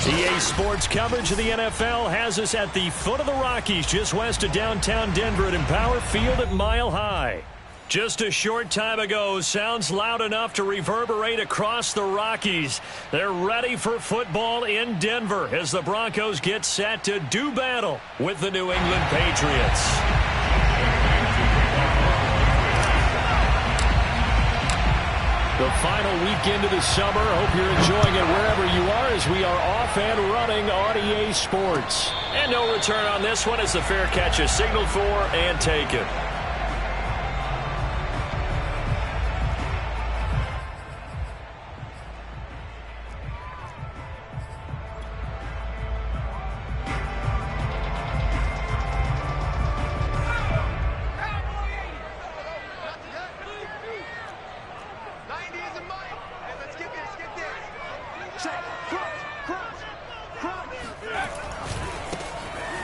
EA Sports coverage of the NFL has us at the foot of the Rockies, just west of downtown Denver at Empower Field at Mile High. Just a short time ago, sounds loud enough to reverberate across the Rockies. They're ready for football in Denver as the Broncos get set to do battle with the New England Patriots. The final weekend of the summer. Hope you're enjoying it wherever you are as we are off and running on EA Sports. And no return on this one as the fair catch is signaled for and taken.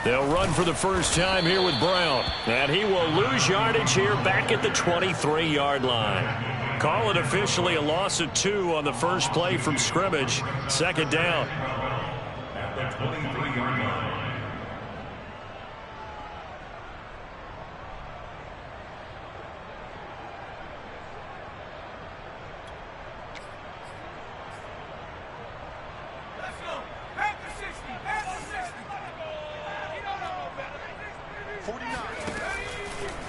They'll run for the first time here with Brown. And he will lose yardage here back at the 23-yard line. Call it officially a loss of 2 on the first play from scrimmage. Second down. At the 23-yard line.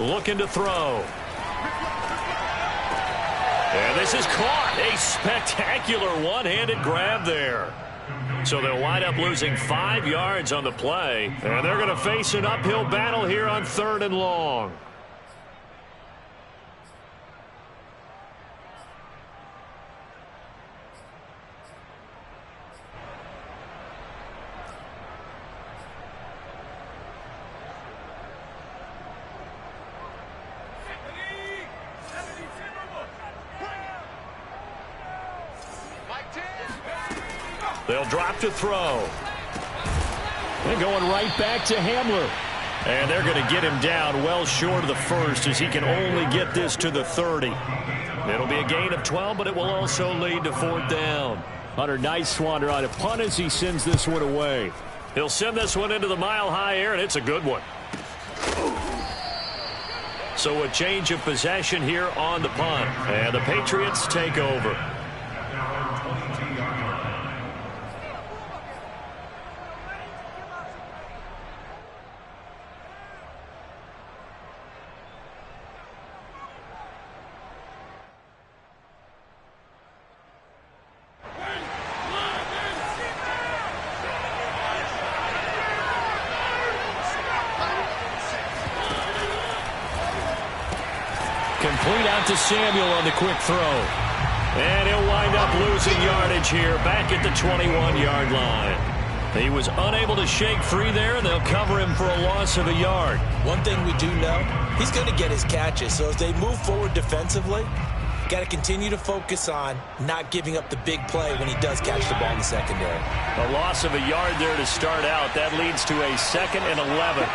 Looking to throw. And this is caught. A spectacular one-handed grab there. So they'll wind up losing 5 yards on the play. And they're going to face an uphill battle here on 3rd and long. They'll drop to throw. And going right back to Hamler. And they're going to get him down well short of the first as he can only get this to the 30. It'll be a gain of 12, but it will also lead to 4th down. Hunter Nicewander on a punt as he sends this one away. He'll send this one into the mile-high air, and it's a good one. So a change of possession here on the punt. And the Patriots take over. Complete out to Samuel on the quick throw. And he'll wind up losing yardage here back at the 21-yard line. He was unable to shake free there, and they'll cover him for a loss of a yard. One thing we do know, he's going to get his catches. So as they move forward defensively, got to continue to focus on not giving up the big play when he does catch the ball in the secondary. A loss of a yard there to start out. That leads to a 2nd and 11.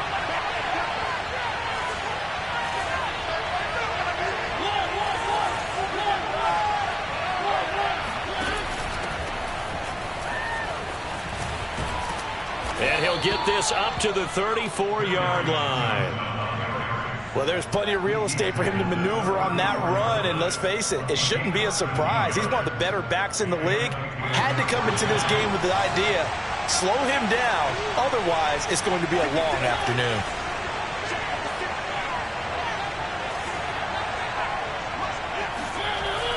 And he'll get this up to the 34-yard line. Well, there's plenty of real estate for him to maneuver on that run, and let's face it, it shouldn't be a surprise. He's one of the better backs in the league. Had to come into this game with the idea, slow him down, otherwise it's going to be a long afternoon.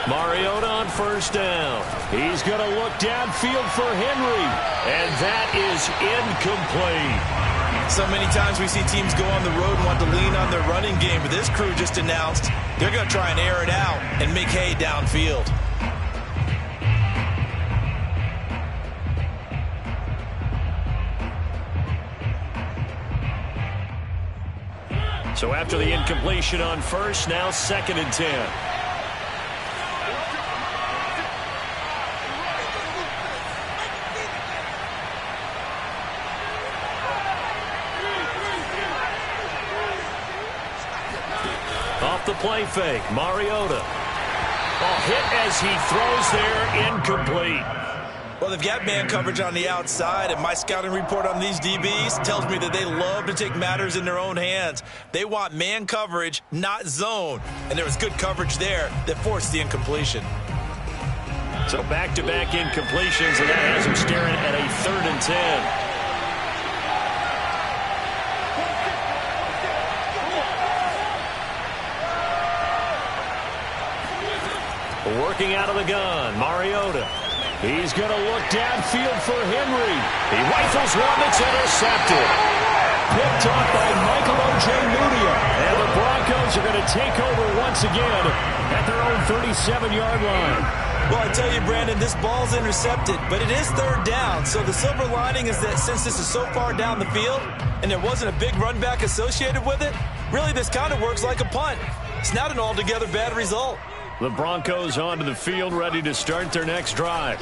Mariota on first down. He's going to look downfield for Henry. And that is incomplete. So many times we see teams go on the road and want to lean on their running game, but this crew just announced they're going to try and air it out and make hay downfield. So after the incompletion on first, now 2nd and 10. Off the play fake, Mariota. A hit as he throws there, incomplete. Well, they've got man coverage on the outside, and my scouting report on these DBs tells me that they love to take matters in their own hands. They want man coverage, not zone. And there was good coverage there that forced the incompletion. So back-to-back incompletions, and that has him staring at a 3rd and 10. Working out of the gun, Mariota. He's going to look downfield for Henry. He rifles one that's intercepted. Picked up by Michael Ojemudia. And the Broncos are going to take over once again at their own 37-yard line. Well, I tell you, Brandon, this ball's intercepted, but it is 3rd down. So the silver lining is that since this is so far down the field and there wasn't a big run back associated with it, really this kind of works like a punt. It's not an altogether bad result. The Broncos onto the field, ready to start their next drive.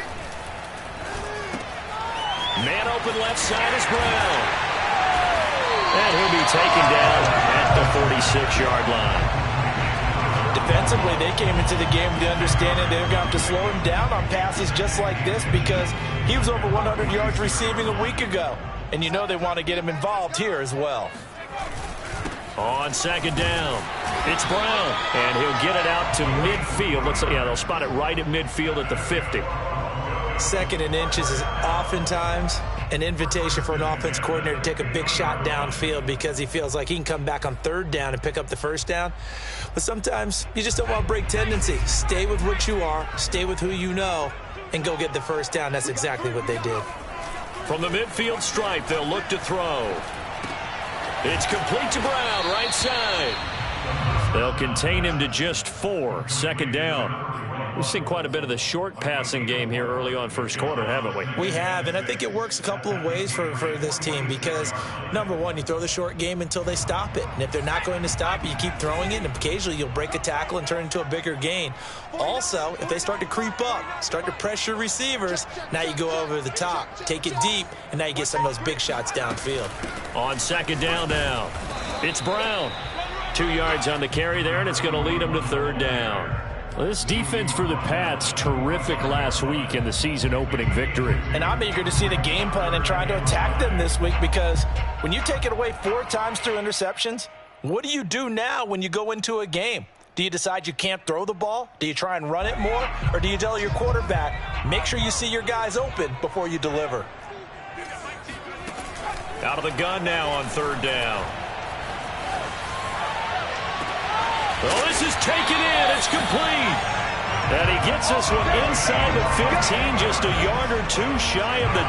Man open left side is Brown. And he'll be taken down at the 46-yard line. Defensively, they came into the game with the understanding they're going to have to slow him down on passes just like this because he was over 100 yards receiving a week ago. And you know they want to get him involved here as well. On 2nd down, it's Brown, and he'll get it out to midfield. They'll spot it right at midfield at the 50. 2nd and inches is oftentimes an invitation for an offense coordinator to take a big shot downfield because he feels like he can come back on 3rd down and pick up the 1st down. But sometimes you just don't want to break tendency. Stay with what you are, stay with who you know, and go get the 1st down. That's exactly what they did. From the midfield stripe, they'll look to throw. It's complete to Brown, right side. They'll contain him to just 4. 2nd down. We've seen quite a bit of the short passing game here early on 1st quarter, haven't we? We have, and I think it works a couple of ways for this team because, number one, you throw the short game until they stop it. And if they're not going to stop it, you keep throwing it, and occasionally you'll break a tackle and turn into a bigger gain. Also, if they start to creep up, start to pressure receivers, now you go over the top, take it deep, and now you get some of those big shots downfield. On 2nd down now, it's Brown. 2 yards on the carry there, and it's going to lead him to 3rd down. Well, this defense for the Pats, terrific last week in the season-opening victory. And I'm eager to see the game plan and trying to attack them this week because when you take it away 4 times through interceptions, what do you do now when you go into a game? Do you decide you can't throw the ball? Do you try and run it more? Or do you tell your quarterback, make sure you see your guys open before you deliver? Out of the gun now on 3rd down. Well, this is taken in. It's complete. And he gets this one inside the 15, just a yard or 2 shy of the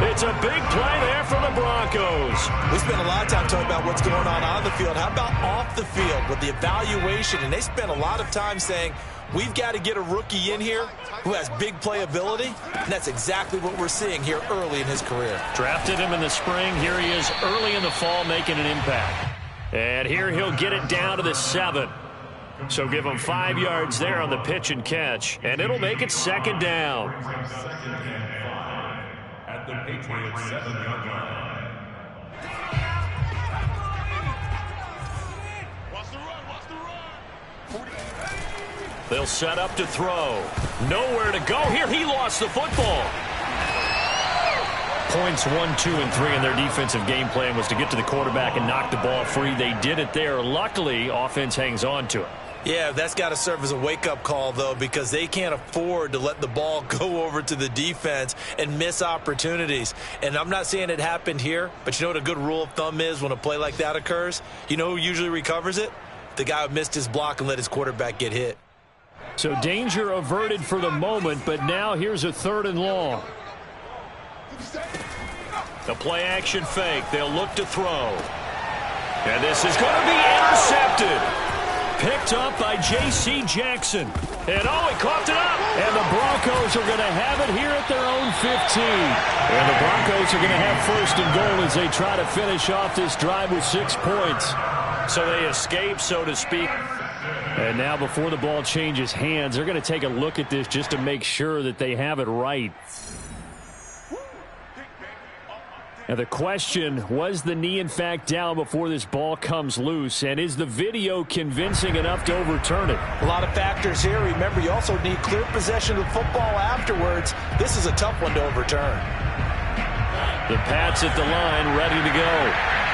10. It's a big play there for the Broncos. We spent a lot of time talking about what's going on the field. How about off the field with the evaluation? And they spent a lot of time saying, we've got to get a rookie in here who has big playability, and that's exactly what we're seeing here early in his career. Drafted him in the spring. Here he is early in the fall making an impact. And here he'll get it down to the 7. So give him 5 yards there on the pitch and catch, and it'll make it 2nd down. At the Patriots 7-yard line. They'll set up to throw. Nowhere to go. Here he lost the football. Points 1, 2, and 3 in their defensive game plan was to get to the quarterback and knock the ball free. They did it there. Luckily, offense hangs on to it. Yeah, that's got to serve as a wake-up call, though, because they can't afford to let the ball go over to the defense and miss opportunities. And I'm not saying it happened here, but you know what a good rule of thumb is when a play like that occurs? You know who usually recovers it? The guy who missed his block and let his quarterback get hit. So danger averted for the moment, but now here's a 3rd and long. The play action fake. They'll look to throw. And this is going to be intercepted. Picked up by J.C. Jackson. And he coughed it up. And the Broncos are going to have it here at their own 15. And the Broncos are going to have 1st and goal as they try to finish off this drive with 6 points. So they escape, so to speak. And now before the ball changes hands, they're going to take a look at this just to make sure that they have it right. Now the question, was the knee in fact down before this ball comes loose? And is the video convincing enough to overturn it? A lot of factors here. Remember, you also need clear possession of the football afterwards. This is a tough one to overturn. The Pats at the line, ready to go.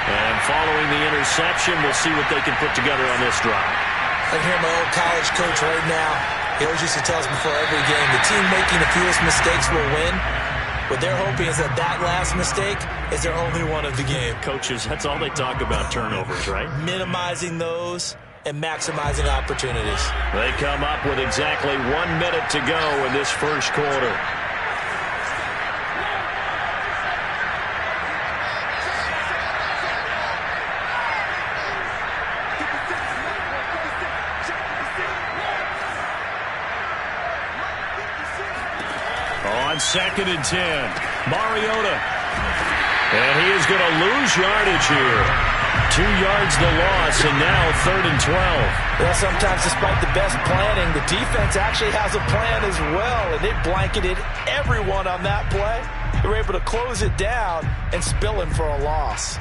And following the interception, we'll see what they can put together on this drive. I can hear my old college coach right now. He always used to tell us before every game, the team making the fewest mistakes will win. What they're hoping is that last mistake is their only one of the game. Coaches, that's all they talk about, turnovers, right? Minimizing those and maximizing opportunities. They come up with exactly 1 minute to go in this first quarter. On 2nd and 10, Mariota. And he is going to lose yardage here. 2 yards the loss, and now 3rd and 12. Well, sometimes despite the best planning, the defense actually has a plan as well, and they blanketed everyone on that play. They were able to close it down and spill him for a loss.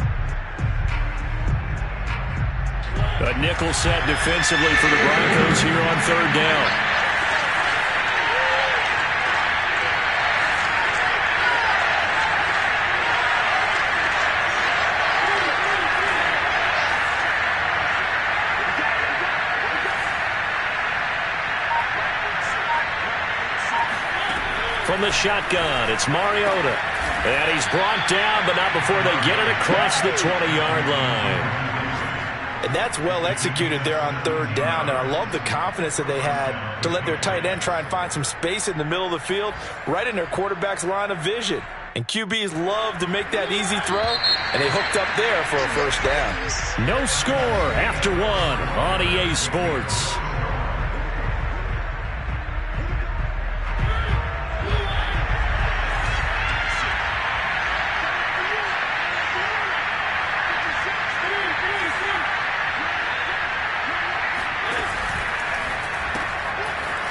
A nickel set defensively for the Broncos here on 3rd down. From the shotgun, it's Mariota. And he's brought down, but not before they get it across the 20-yard line. And that's well executed there on 3rd down. And I love the confidence that they had to let their tight end try and find some space in the middle of the field, right in their quarterback's line of vision. And QBs love to make that easy throw, and they hooked up there for a 1st down. No score after 1 on EA Sports.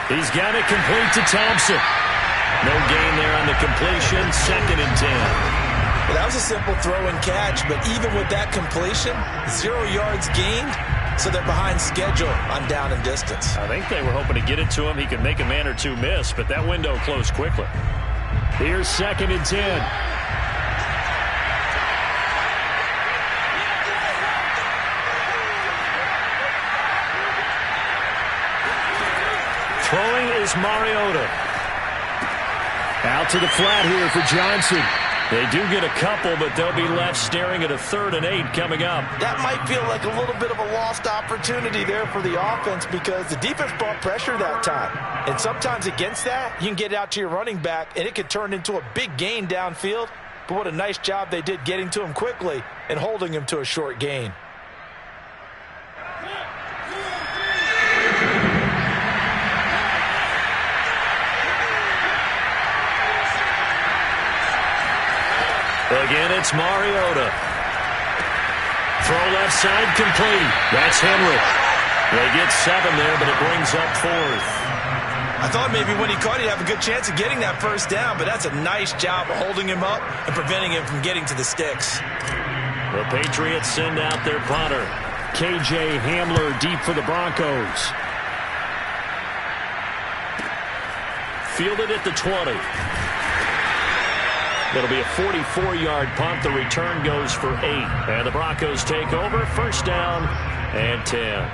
He's got it complete to Thompson. No gain there on the completion. 2nd and 10. Well, that was a simple throw and catch, but even with that completion, 0 yards gained, so they're behind schedule on down and distance. I think they were hoping to get it to him. He could make a man or two miss, but that window closed quickly. Here's 2nd and 10. Throwing is Mariota. Out to the flat here for Johnson. They do get a couple, but they'll be left staring at a 3rd and 8 coming up. That might feel like a little bit of a lost opportunity there for the offense because the defense brought pressure that time. And sometimes against that, you can get out to your running back, and it could turn into a big gain downfield. But what a nice job they did getting to him quickly and holding him to a short gain. Again, it's Mariota. Throw left side complete. That's Henry. They get 7 there, but it brings up 4th. I thought maybe when he caught, he'd have a good chance of getting that 1st down, but that's a nice job of holding him up and preventing him from getting to the sticks. The Patriots send out their punter. KJ Hamler deep for the Broncos. Fielded at the 20. It'll be a 44-yard punt. The return goes for 8. And the Broncos take over. 1st down and 10.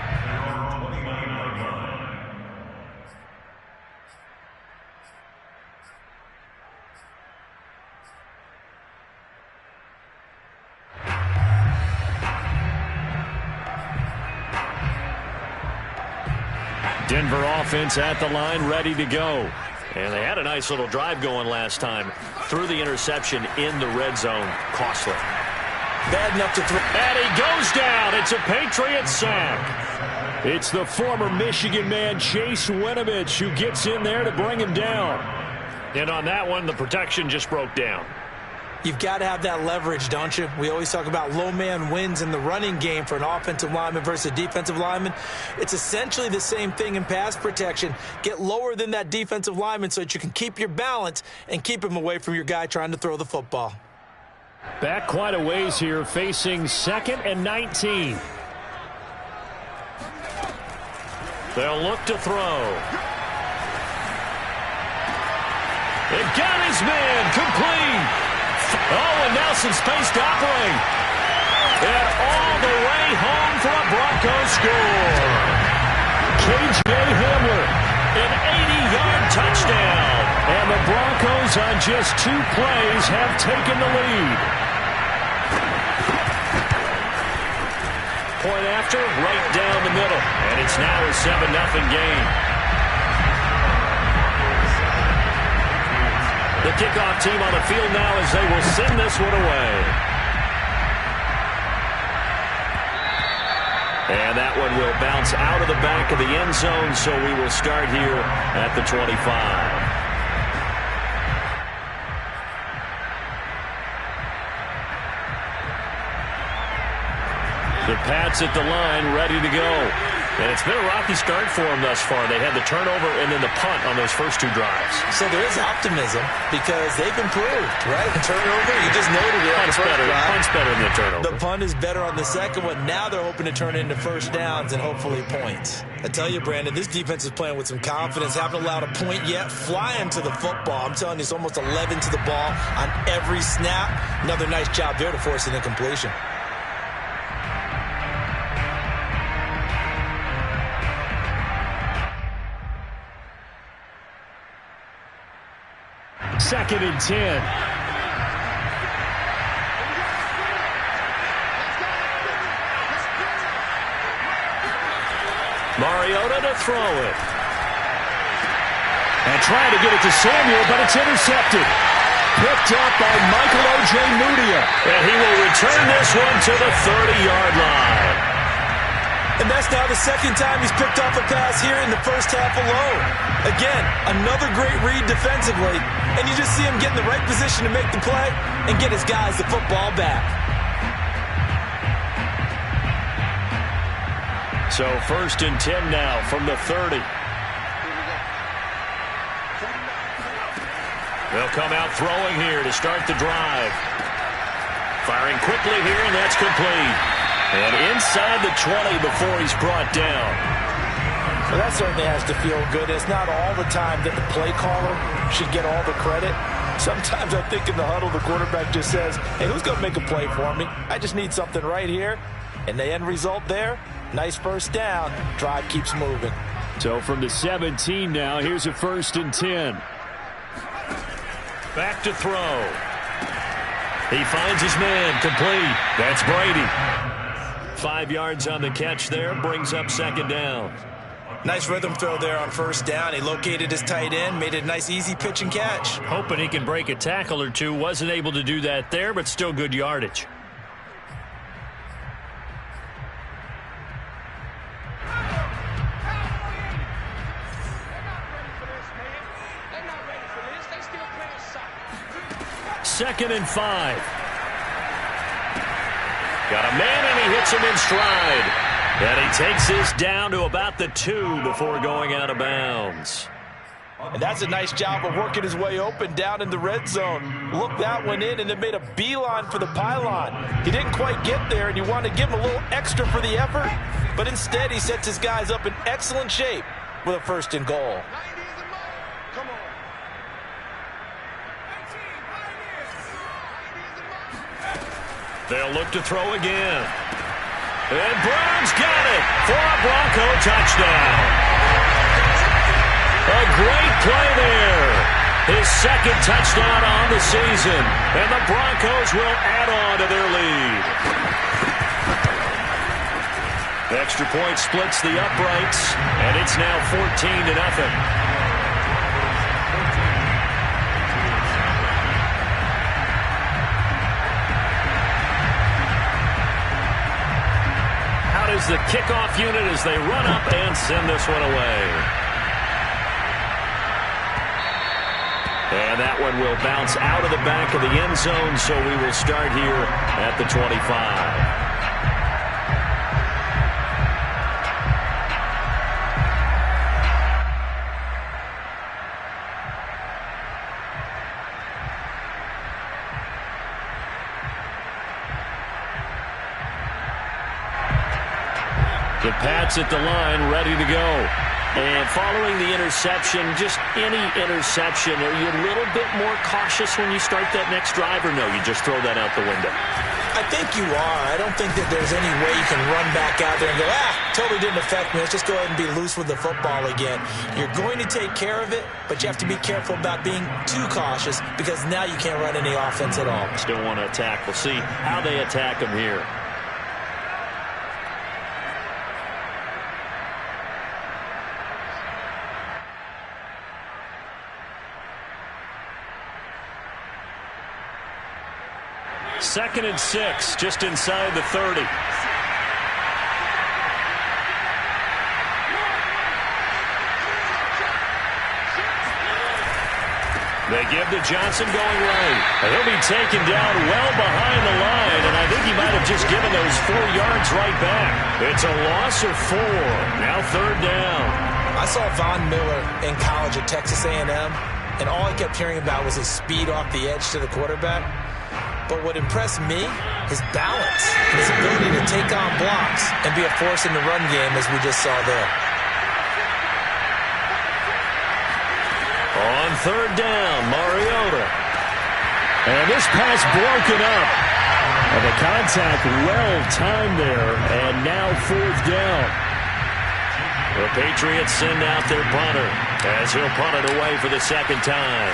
Denver offense at the line, ready to go. And they had a nice little drive going last time. Threw the interception in the red zone. Costly. Bad enough to throw. And he goes down. It's a Patriot sack. It's the former Michigan man, Chase Winovich, who gets in there to bring him down. And on that one, the protection just broke down. You've got to have that leverage, don't you? We always talk about low man wins in the running game for an offensive lineman versus a defensive lineman. It's essentially the same thing in pass protection. Get lower than that defensive lineman so that you can keep your balance and keep him away from your guy trying to throw the football. Back quite a ways here, facing 2nd and 19. They'll look to throw. It got his man, complete. Oh, and now some space to operate. And all the way home for a Broncos score. K.J. Hamler, an 80-yard touchdown. And the Broncos on just 2 plays have taken the lead. Point after, right down the middle. And it's now a 7-0 game. The kickoff team on the field now as they will send this one away. And that one will bounce out of the back of the end zone, so we will start here at the 25. The Pats at the line, ready to go. And it's been a rocky start for them thus far. They had the turnover and then the punt on those first 2 drives. So there is optimism because they've improved, right? The turnover, you just noted it on the first drive. Punt's better than the turnover. The punt is better on the second one. Now they're hoping to turn it into first downs and hopefully points. I tell you, Brandon, this defense is playing with some confidence. Haven't allowed a point yet. Flying to the football. I'm telling you, it's almost 11 to the ball on every snap. Another nice job there to force an incompletion. Second and 10. Mariota to throw it. And trying to get it to Samuel, but it's intercepted. Picked up by Michael Ojemudia. And he will return this one to the 30-yard line. And that's now the second time he's picked off a pass here in the first half alone. Again, another great read defensively, and you just see him get in the right position to make the play and get his guys the football back. So 1st and 10 now from the 30. They'll come out throwing here to start the drive. Firing quickly here, and that's complete. And inside the 20 before he's brought down. Well, that certainly has to feel good. It's not all the time that the play caller should get all the credit. Sometimes I think in the huddle, the quarterback just says, hey, who's going to make a play for me? I just need something right here. And the end result there, nice first down. Drive keeps moving. So from the 17 now, here's a 1st and 10. Back to throw. He finds his man, complete. That's Brady. 5 yards on the catch there, brings up 2nd down. Nice rhythm throw there on first down. He located his tight end, made it a nice easy pitch and catch. Hoping he can break a tackle or two. Wasn't able to do that there, but still good yardage. Second and 5. Got a man, and he hits him in stride. And he takes this down to about the 2 before going out of bounds. And that's a nice job of working his way open down in the red zone. Looked that one in and then made a beeline for the pylon. He didn't quite get there, and you want to give him a little extra for the effort. But instead, he sets his guys up in excellent shape with a 1st and goal. They'll look to throw again. And Brown's got it for a Bronco touchdown. A great play there. His 2nd touchdown on the season. And the Broncos will add on to their lead. The extra point splits the uprights, and it's now 14-0. Is the kickoff unit as they run up and send this one away. And that one will bounce out of the back of the end zone, so we will start here at the 25. The Pats at the line, ready to go. And following the interception, just any interception, are you a little bit more cautious when you start that next drive, or no, you just throw that out the window? I think you are. I don't think that there's any way you can run back out there and go, totally didn't affect me. Let's just go ahead and be loose with the football again. You're going to take care of it, but you have to be careful about being too cautious because now you can't run any offense at all. Still want to attack. We'll see how they attack them here. Second and 6, just inside the 30. They give to Johnson going right. He'll be taken down well behind the line, and I think he might have just given those 4 yards right back. It's a loss of 4. Now third down. I saw Von Miller in college at Texas A&M, and all I kept hearing about was his speed off the edge to the quarterback. But what impressed me, his balance, his ability to take on blocks and be a force in the run game, as we just saw there. On third down, Mariota. And this pass broken up. And the contact well timed there, and now fourth down. The Patriots send out their punter as he'll punt it away for the second time.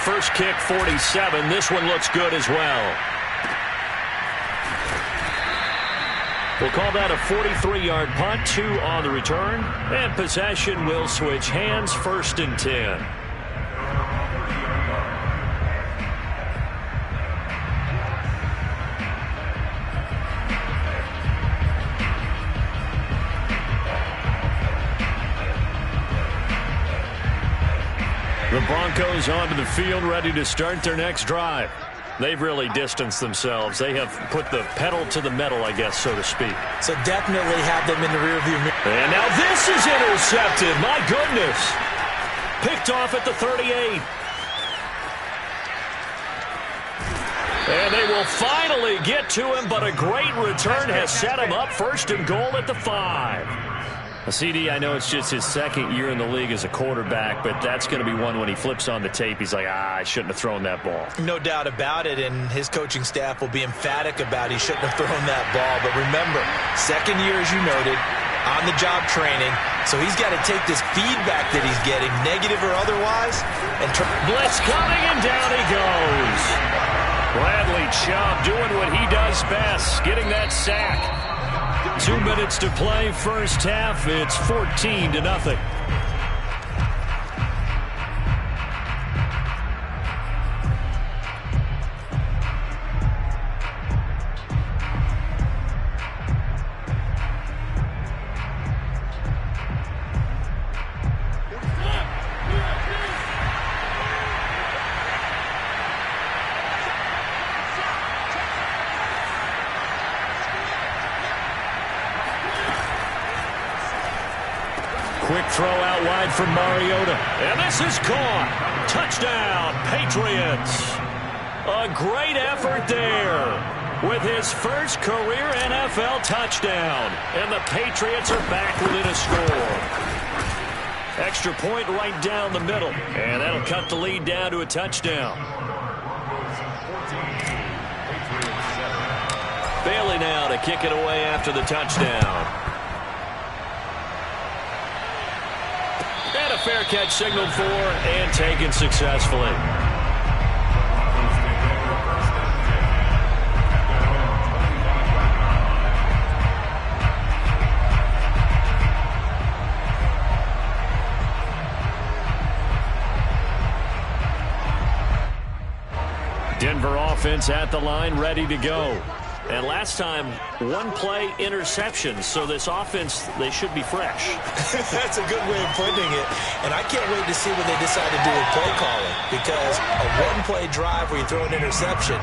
First kick, 47. This one looks good as well. We'll call that a 43-yard punt, 2 on the return. And possession will switch hands, first and 10. The Broncos onto the field, ready to start their next drive. They've really distanced themselves. They have put the pedal to the metal, I guess, so to speak. So definitely have them in the rearview mirror. And now this is intercepted. My goodness. Picked off at the 38. And they will finally get to him, but a great return has set him up first and goal at the 5. CD, I know it's just his second year in the league as a quarterback, but that's going to be one when he flips on the tape. He's like, I shouldn't have thrown that ball. No doubt about it, and his coaching staff will be emphatic about he shouldn't have thrown that ball. But remember, second year, as you noted, on-the-job training, so he's got to take this feedback that he's getting, negative or otherwise, and blitz coming, and down he goes. Bradley Chubb doing what he does best, getting that sack. 2 minutes to play, first half. It's 14-0. Quick throw out wide from Mariota. And this is caught. Touchdown, Patriots. A great effort there with his first career NFL touchdown. And the Patriots are back within a score. Extra point right down the middle. And that'll cut the lead down to a touchdown. Bailey now to kick it away after the touchdown. And a fair catch signaled for and taken successfully. Denver offense at the line, ready to go. And last time, one play interception, so this offense, they should be fresh. That's a good way of putting it. And I can't wait to see what they decide to do with play calling, because a one-play drive where you throw an interception,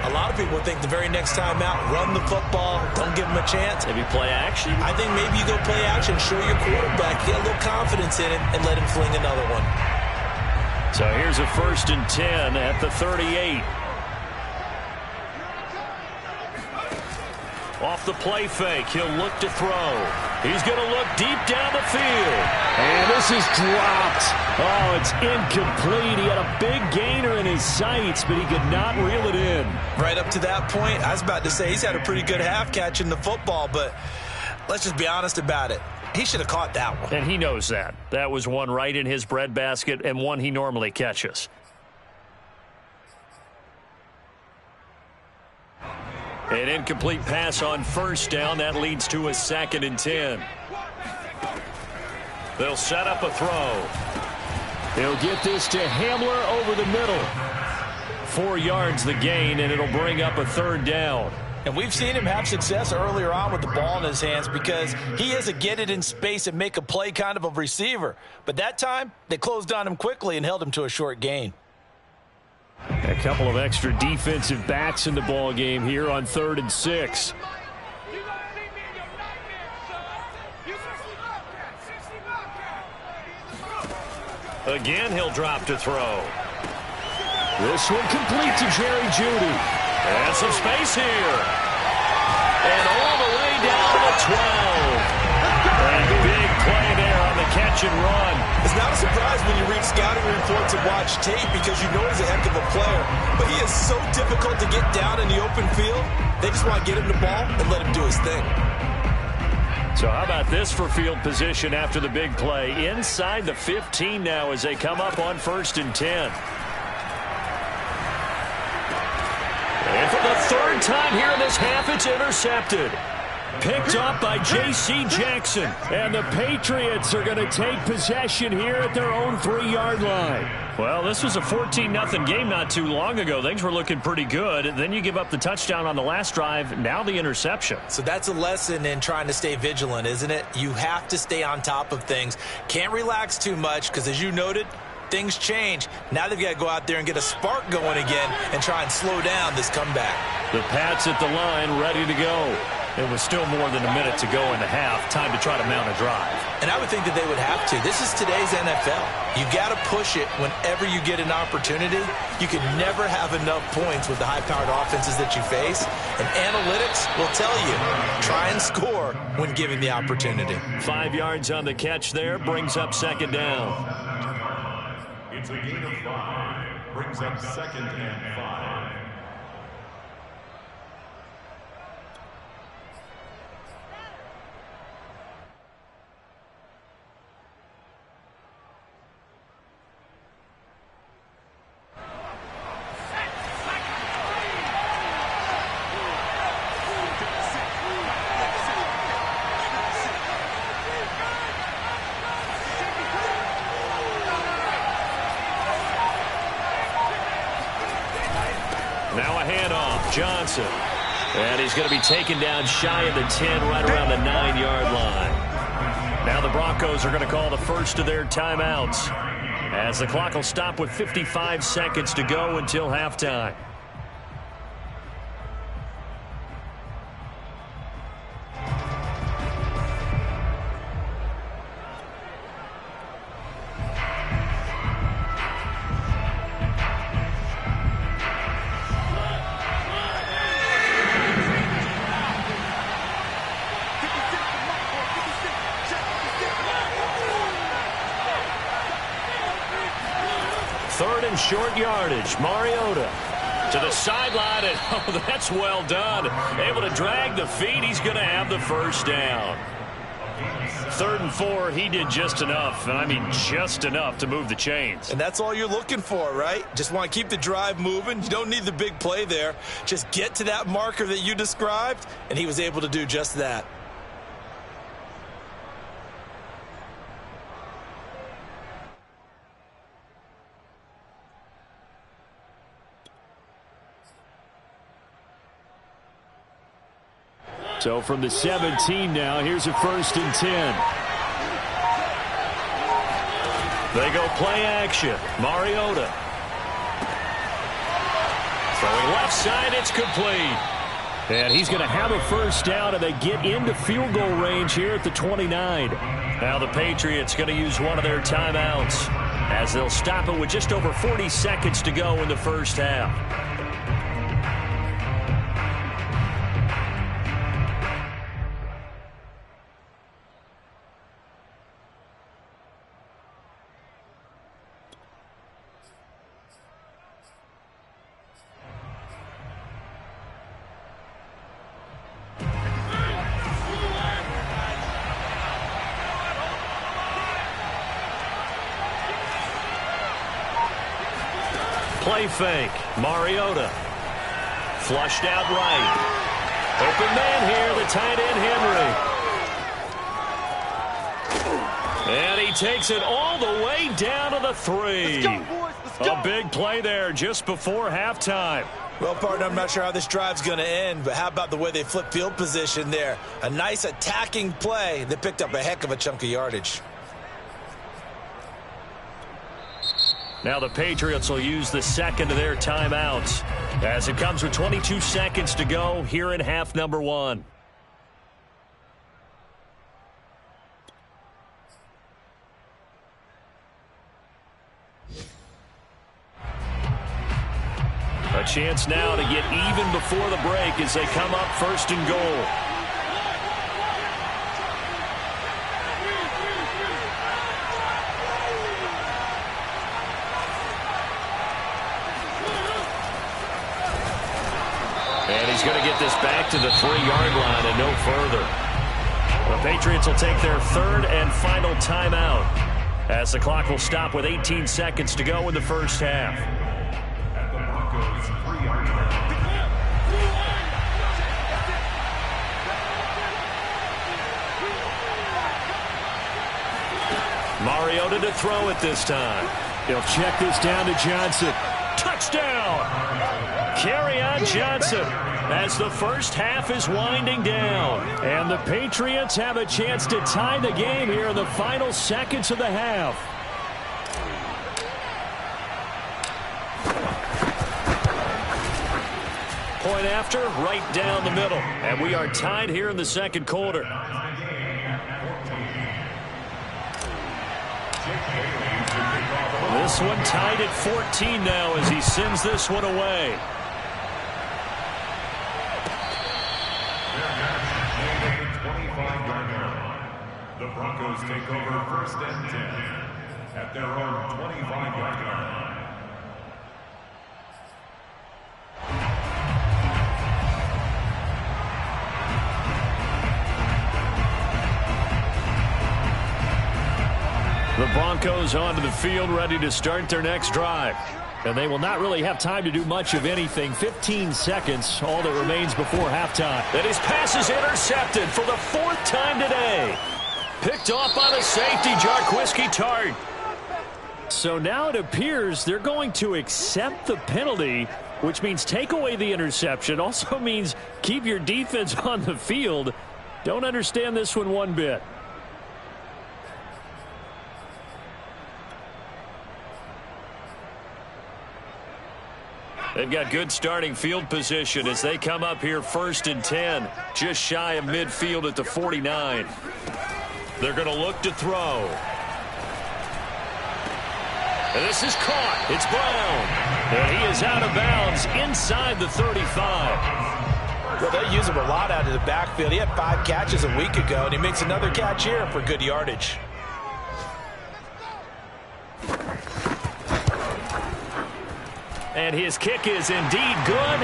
a lot of people think the very next time out, run the football, don't give them a chance. Maybe play action? I think maybe you go play action, show your quarterback, get a little confidence in him, and let him fling another one. So here's a 1st and 10 at the 38. Off the play fake, he'll look to throw. He's going to look deep down the field. And this is dropped. Oh, it's incomplete. He had a big gainer in his sights, but he could not reel it in. Right up to that point, I was about to say he's had a pretty good half catching the football, but let's just be honest about it. He should have caught that one. And he knows that. That was one right in his breadbasket and one he normally catches. An incomplete pass on first down. That leads to a 2nd and 10. They'll set up a throw. He'll get this to Hamler over the middle. 4 yards the gain, and it'll bring up a 3rd down. And we've seen him have success earlier on with the ball in his hands because he is a get it in space and make a play kind of a receiver. But that time, they closed on him quickly and held him to a short gain. A couple of extra defensive backs in the ball game here on 3rd and 6. Again, he'll drop to throw. This one complete to Jerry Jeudy. And some space here. And all the way down to the 12. And big play there on the catch and run. It's not a surprise when you read scouting reports and watch tape because you know he's a heck of a player. But he is so difficult to get down in the open field. They just want to get him the ball and let him do his thing. So how about this for field position after the big play? Inside the 15 now as they come up on 1st and 10. And for the 3rd time here in this half, it's intercepted. Picked up by J.C. Jackson. And the Patriots are going to take possession here at their own 3-yard line. Well, this was a 14-0 game not too long ago. Things were looking pretty good. Then you give up the touchdown on the last drive. Now the interception. So that's a lesson in trying to stay vigilant, isn't it? You have to stay on top of things. Can't relax too much because, as you noted, things change. Now they've got to go out there and get a spark going again and try and slow down this comeback. The Pats at the line ready to go. It was still more than a minute to go in the half. Time to try to mount a drive. And I would think that they would have to. This is today's NFL. You got to push it whenever you get an opportunity. You can never have enough points with the high-powered offenses that you face. And analytics will tell you, try and score when given the opportunity. 5 yards on the catch there. Brings up 2nd down. It's a gain of 5. Brings up 2nd and 5. Now a handoff, Johnson. And he's going to be taken down shy of the 10, right around the 9-yard line. Now the Broncos are going to call the first of their timeouts, as the clock will stop with 55 seconds to go until halftime. Short yardage. Mariota to the sideline, and oh, that's well done. Able to drag the feet. He's going to have the first down. 3rd and 4, he did just enough, and I mean just enough to move the chains. And that's all you're looking for, right? Just want to keep the drive moving. You don't need the big play there. Just get to that marker that you described, and he was able to do just that. So from the 17 now, here's a 1st and 10. They go play action. Mariota. Throwing left side, it's complete. And he's going to have a first down, and they get into field goal range here at the 29. Now the Patriots going to use one of their timeouts, as they'll stop it with just over 40 seconds to go in the first half. play fake. Mariota. Flushed out right. Open man here, the tight end Henry. And he takes it all the way down to the 3. Let's go, boys. Let's go. A big play there just before halftime. Well, partner, I'm not sure how this drive's going to end, but how about the way they flip field position there? A nice attacking play. They picked up a heck of a chunk of yardage. Now the Patriots will use the second of their timeouts as it comes with 22 seconds to go here in half number 1. A chance now to get even before the break as they come up first and goal. And he's going to get this back to the 3-yard line and no further. The Patriots will take their third and final timeout as the clock will stop with 18 seconds to go in the first half. At the Broncos' 3-yard line. Mariota to throw it this time. He'll check this down to Johnson. Touchdown! Carry on Johnson as the first half is winding down. And the Patriots have a chance to tie the game here in the final seconds of the half. Point after, right down the middle. And we are tied here in the second quarter. This one tied at 14 now as he sends this one away. The Broncos take over first and 10 at their own 25-yard line. The Broncos onto the field ready to start their next drive. And they will not really have time to do much of anything. 15 seconds, all that remains before halftime. And his pass is intercepted for the 4th time today. Picked off by the safety, Jarquiski Tart. So now it appears they're going to accept the penalty, which means take away the interception. Also means keep your defense on the field. Don't understand this one bit. They've got good starting field position as they come up here first and 10, just shy of midfield at the 49. They're going to look to throw. And this is caught. It's Brown. And he is out of bounds inside the 35. Well, they use him a lot out of the backfield. He had 5 catches a week ago, and he makes another catch here for good yardage. And his kick is indeed good,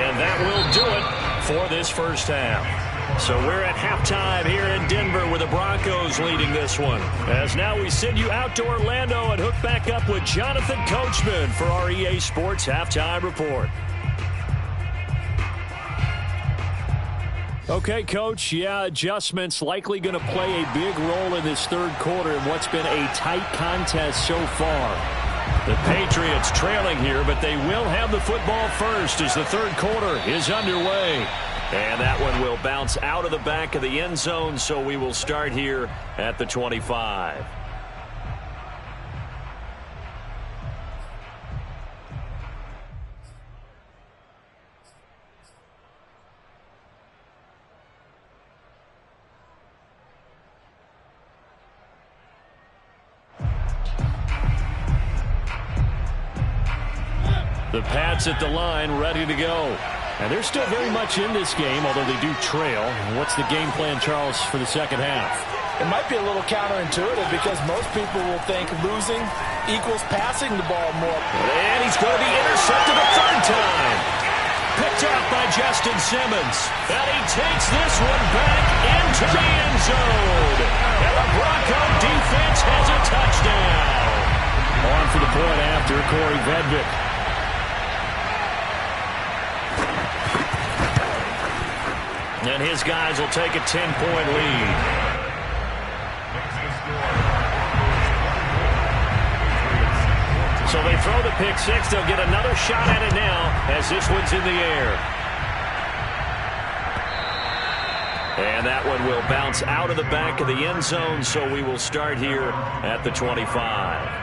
and that will do it for this first half. So we're at halftime here in Denver with the Broncos leading this one. As now we send you out to Orlando and hook back up with Jonathan Coachman for our EA Sports Halftime Report. Okay, Coach, adjustments likely going to play a big role in this third quarter in what's been a tight contest so far. The Patriots trailing here, but they will have the football first as the third quarter is underway. And that one will bounce out of the back of the end zone, so we will start here at the 25. The Pats at the line, ready to go. And they're still very much in this game, although they do trail. What's the game plan, Charles, for the second half? It might be a little counterintuitive because most people will think losing equals passing the ball more. And he's going to be intercepted a third time. Picked up by Justin Simmons. And he takes this one back into the end zone. And the Bronco defense has a touchdown. On for the point after, Corey Vedvik. And his guys will take a 10-point lead. So they throw the pick six. They'll get another shot at it now as this one's in the air. And that one will bounce out of the back of the end zone, so we will start here at the 25.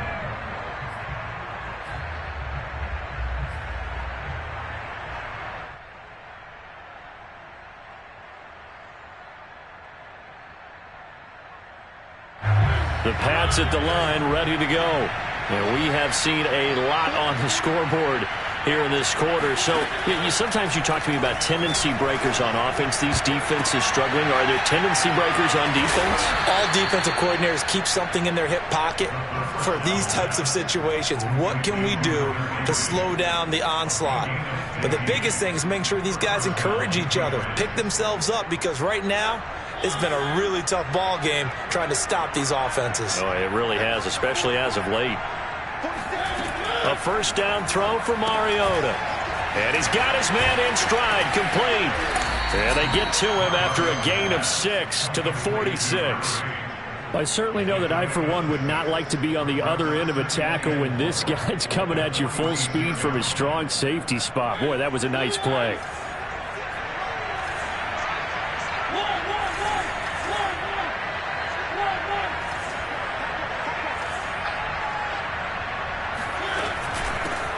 The Pats at the line, ready to go. And we have seen a lot on the scoreboard here in this quarter. So sometimes you talk to me about tendency breakers on offense. These defenses struggling. Are there tendency breakers on defense? All defensive coordinators keep something in their hip pocket for these types of situations. What can we do to slow down the onslaught? But the biggest thing is making sure these guys encourage each other, pick themselves up, because right now it's been a really tough ball game trying to stop these offenses. Oh, it really has, especially as of late. A first down throw for Mariota. And he's got his man in stride, complete. And they get to him after a gain of 6 to the 46. I certainly know that I, for one, would not like to be on the other end of a tackle when this guy's coming at you full speed from his strong safety spot. Boy, that was a nice play.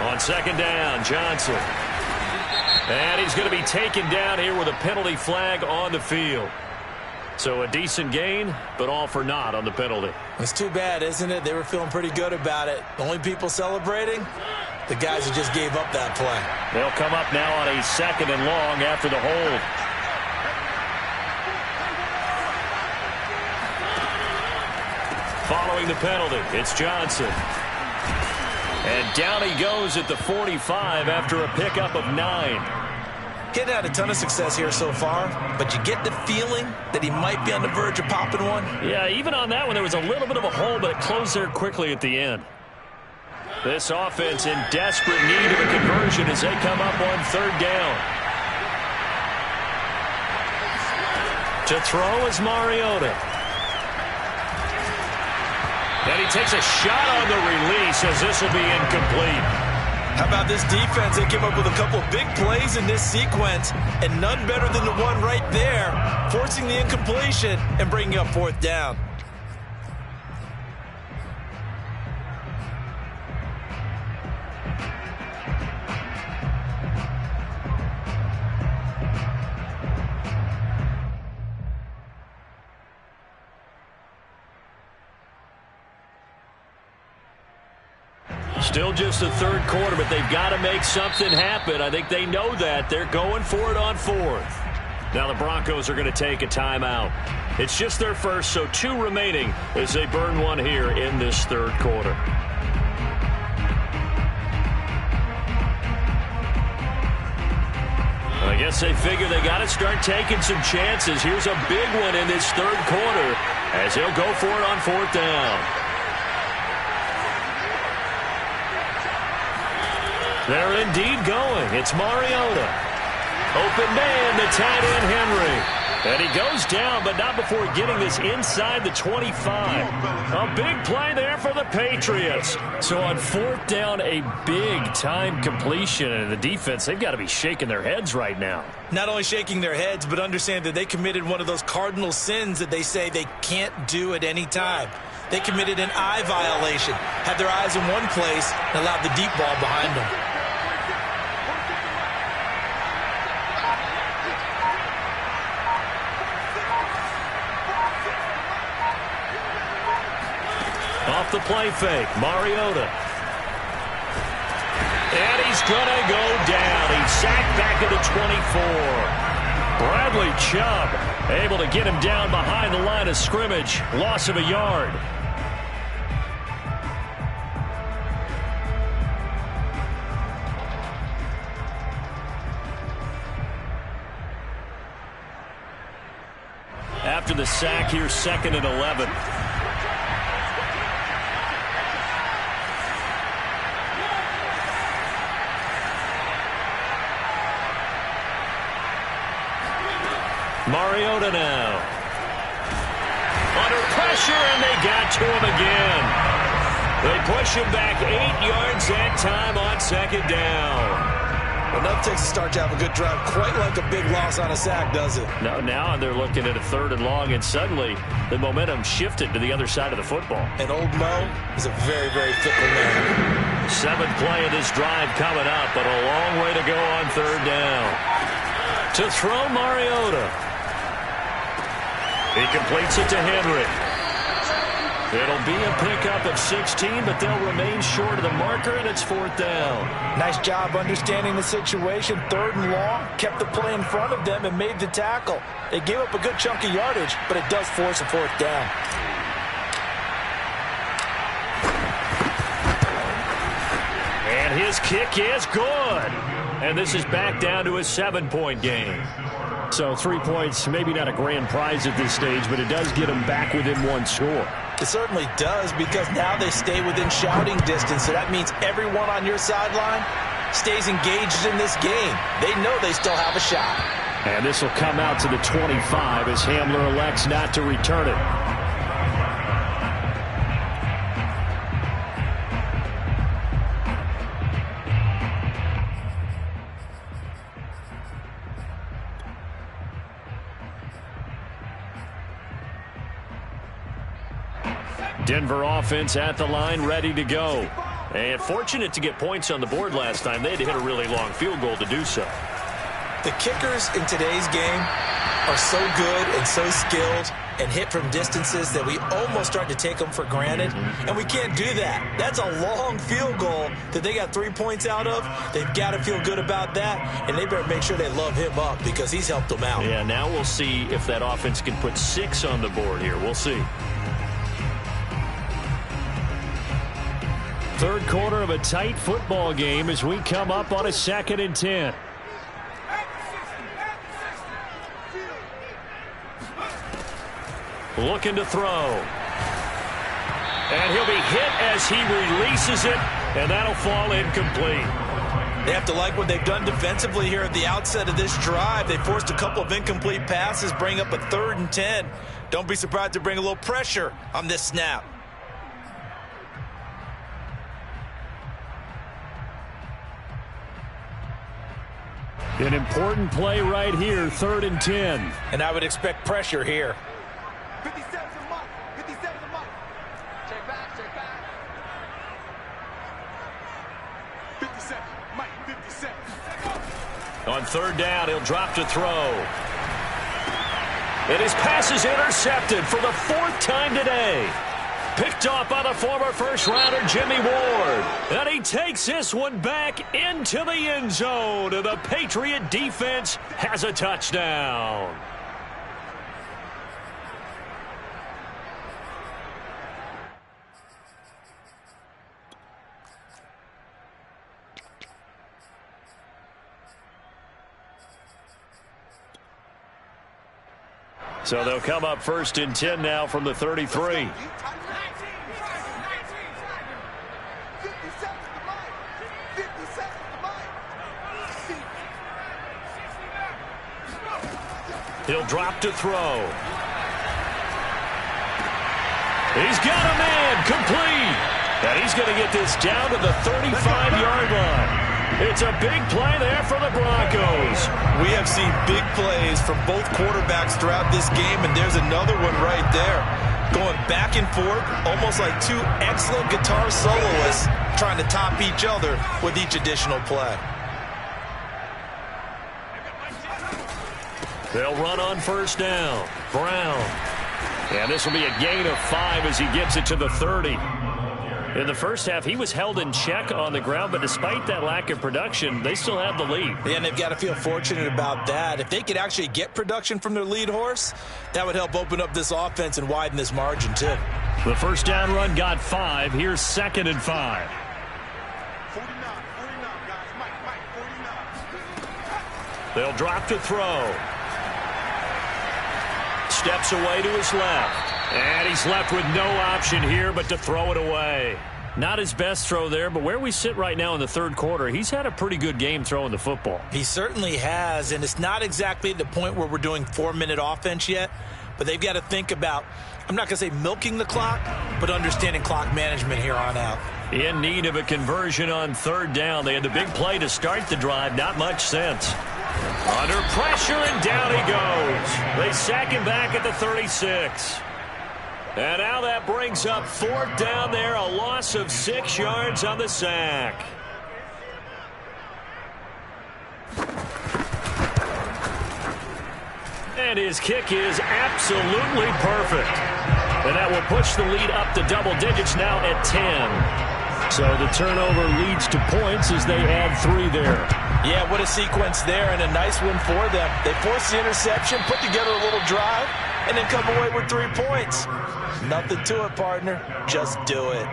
On second down, Johnson. And he's going to be taken down here with a penalty flag on the field. So a decent gain, but all for naught on the penalty. It's too bad, isn't it? They were feeling pretty good about it. The only people celebrating, the guys who just gave up that play. They'll come up now on a second and long after the hold. Following the penalty, it's Johnson. And down he goes at the 45 after a pickup of 9. He hadn't had a ton of success here so far, but you get the feeling that he might be on the verge of popping one. Yeah, even on that one, there was a little bit of a hole, but it closed there quickly at the end. This offense in desperate need of a conversion as they come up on third down. To throw is Mariota. And he takes a shot on the release as this will be incomplete. How about this defense? They came up with a couple of big plays in this sequence, and none better than the one right there, forcing the incompletion and bringing up fourth down. Still just the third quarter, but they've got to make something happen. I think they know that. They're going for it on fourth. Now the Broncos are going to take a timeout. It's just their first, so 2 remaining as they burn one here in this third quarter. I guess they figure they got to start taking some chances. Here's a big one in this third quarter as he'll go for it on fourth down. They're indeed going. It's Mariota. Open man, the tight end Henry. And he goes down, but not before getting this inside the 25. A big play there for the Patriots. So on fourth down, a big-time completion. And the defense, they've got to be shaking their heads right now. Not only shaking their heads, but understand that they committed one of those cardinal sins that they say they can't do at any time. They committed an eye violation, had their eyes in one place, and allowed the deep ball behind them. Off the play fake, Mariota. And he's going to go down. He's sacked back at the 24. Bradley Chubb able to get him down behind the line of scrimmage. Loss of a yard. After the sack, here's 2nd and 11. Mariota now. Under pressure, and they got to him again. They push him back 8 yards that time on second down. Enough takes to start to have a good drive. Quite like a big loss on a sack, does it? No, now they're looking at a 3rd and long, and suddenly the momentum shifted to the other side of the football. And old Mo is a very, very fickle man. 7th play of this drive coming up, but a long way to go on 3rd down. To throw Mariota. He completes it to Henry. It'll be a pickup of 16, but they'll remain short of the marker, and it's 4th down. Nice job understanding the situation. 3rd and long, kept the play in front of them and made the tackle. They gave up a good chunk of yardage, but it does force a 4th down. And his kick is good. And this is back down to a 7-point game. So 3 points, maybe not a grand prize at this stage, but it does get them back within 1 score. It certainly does, because now they stay within shouting distance, so that means everyone on your sideline stays engaged in this game. They know they still have a shot. And this will come out to the 25 as Hamler elects not to return it. Denver offense at the line, ready to go. And fortunate to get points on the board last time. They had to hit a really long field goal to do so. The kickers in today's game are so good and so skilled and hit from distances that we almost start to take them for granted. And we can't do that. That's a long field goal that they got 3 points out of. They've got to feel good about that, and they better make sure they love him up because he's helped them out. Yeah, now we'll see if that offense can put 6 on the board here. We'll see. 3rd quarter of a tight football game as we come up on a 2nd and 10. Looking to throw. And he'll be hit as he releases it, and that'll fall incomplete. They have to like what they've done defensively here at the outset of this drive. They forced a couple of incomplete passes, bring up a 3rd and 10. Don't be surprised to bring a little pressure on this snap. An important play right here, 3rd and 10. And I would expect pressure here. 57 Mike. 57 Mike. Check back, check back. 57 Mike, 57. On 3rd down, he'll drop to throw. And his pass is intercepted for the 4th time today. Picked off by the former first-rounder Jimmy Ward. And he takes this one back into the end zone. And the Patriot defense has a touchdown. So they'll come up 1st and 10 now from the 33. He'll drop to throw. He's got a man complete. And he's going to get this down to the 35-yard line. It's a big play there for the Broncos. We have seen big plays from both quarterbacks throughout this game, and there's another one right there. Going back and forth, almost like 2 excellent guitar soloists trying to top each other with each additional play. They'll run on 1st down. Brown. And this will be a gain of 5 as he gets it to the 30. In the first half, he was held in check on the ground, but despite that lack of production, they still have the lead. Yeah, and they've got to feel fortunate about that. If they could actually get production from their lead horse, that would help open up this offense and widen this margin, too. The 1st down run got 5. Here's 2nd and 5. 49, guys. Mike, 49. They'll drop to throw. Steps away to his left. And he's left with no option here but to throw it away. Not his best throw there, but where we sit right now in the third quarter, he's had a pretty good game throwing the football. He certainly has, and it's not exactly at the point where we're doing 4-minute offense yet, but they've got to think about, I'm not going to say milking the clock, but understanding clock management here on out. In need of a conversion on third down. They had the big play to start the drive. Not much sense. Under pressure, and down he goes. They sack him back at the 36. And now that brings up fourth down there, a loss of 6 yards on the sack. And his kick is absolutely perfect. And that will push the lead up to double digits now at 10. So the turnover leads to points as they add 3 there. Yeah, what a sequence there, and a nice one for them. They force the interception, put together a little drive, and then come away with 3 points. Nothing to it, partner. Just do it.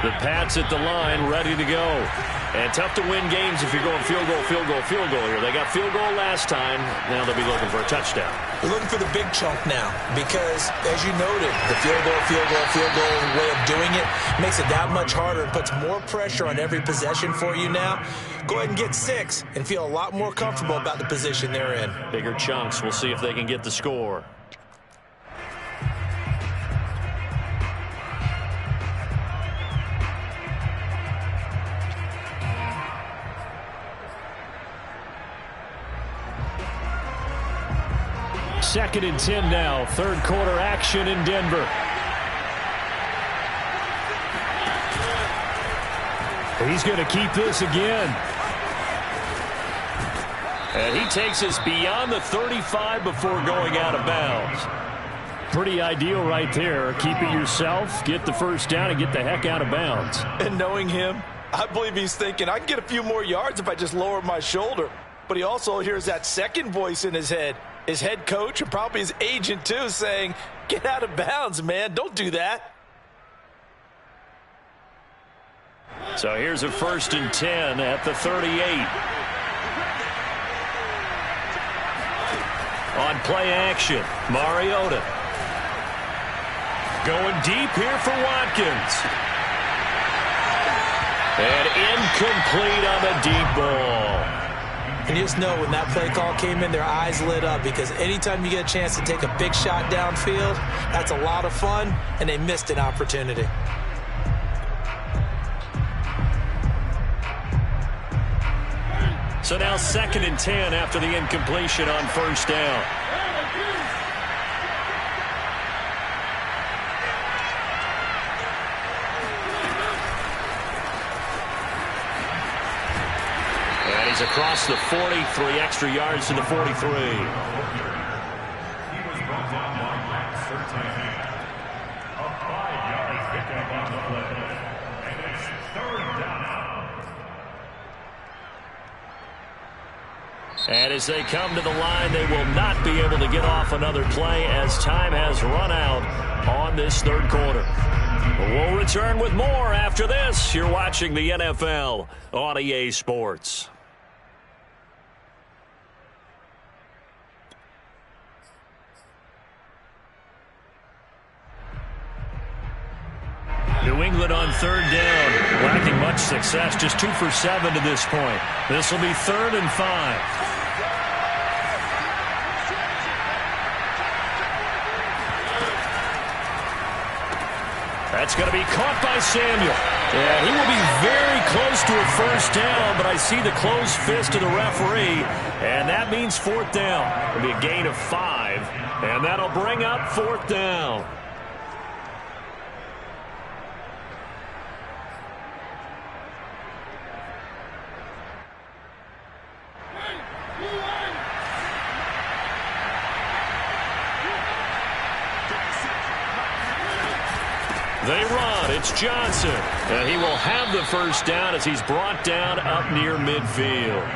The Pats at the line, ready to go. And tough to win games if you're going field goal, field goal, field goal here. They got field goal last time. Now they'll be looking for a touchdown. We're looking for the big chunk now because, as you noted, the field goal way of doing it makes it that much harder and puts more pressure on every possession for you now. Go ahead and get 6 and feel a lot more comfortable about the position they're in. Bigger chunks. We'll see if they can get the score. Second and 10 now. Third quarter action in Denver. He's going to keep this again. And he takes us beyond the 35 before going out of bounds. Pretty ideal right there. Keep it yourself, get the first down, and get the heck out of bounds. And knowing him, I believe he's thinking, I can get a few more yards if I just lower my shoulder. But he also hears that second voice in his head. His head coach and probably his agent, too, saying, get out of bounds, man. Don't do that. So here's a 1st and 10 at the 38. On play action, Mariota. Going deep here for Watkins. And incomplete on the deep ball. And you just know when that play call came in, their eyes lit up because anytime you get a chance to take a big shot downfield, that's a lot of fun, and they missed an opportunity. So now 2nd and 10 after the incompletion on first down. Across the 40, 3 extra yards to the 43. He was brought down by Max 13. A 5-yard pickup on the play. And it's 3rd down. And as they come to the line, they will not be able to get off another play as time has run out on this third quarter. We'll return with more after this. You're watching the NFL on EA Sports. New England on third down, lacking much success, just 2 for 7 to this point. This will be 3rd and 5. That's going to be caught by Samuel. Yeah, he will be very close to a first down, but I see the closed fist of the referee, and that means 4th down. It'll be a gain of 5, and that'll bring up 4th down. They run. It's Johnson. And he will have the first down as he's brought down up near midfield.